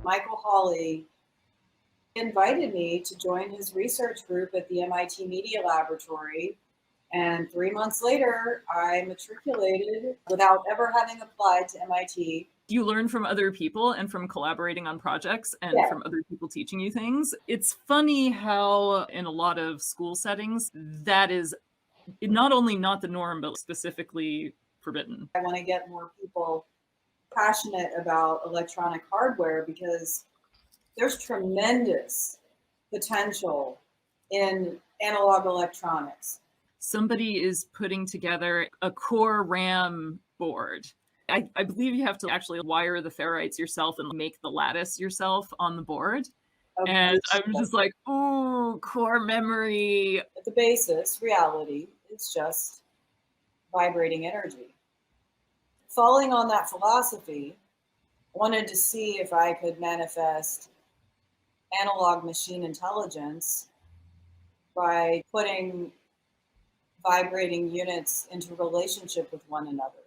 Michael Hawley invited me to join his research group at the MIT Media Laboratory. And 3 months later, I matriculated without ever having applied to MIT. You learn from other people and from collaborating on projects and Yeah. from other people teaching you things. It's funny how in a lot of school settings, that is not only not the norm, but specifically forbidden. I want to get more people passionate about electronic hardware because there's tremendous potential in analog electronics. Somebody is putting together a core RAM board. I believe you have to actually wire the ferrites yourself and make the lattice yourself on the board. And I'm just like, ooh, core memory. At the basis, reality is just vibrating energy. Falling on that philosophy, I wanted to see if I could manifest analog machine intelligence by putting vibrating units into relationship with one another.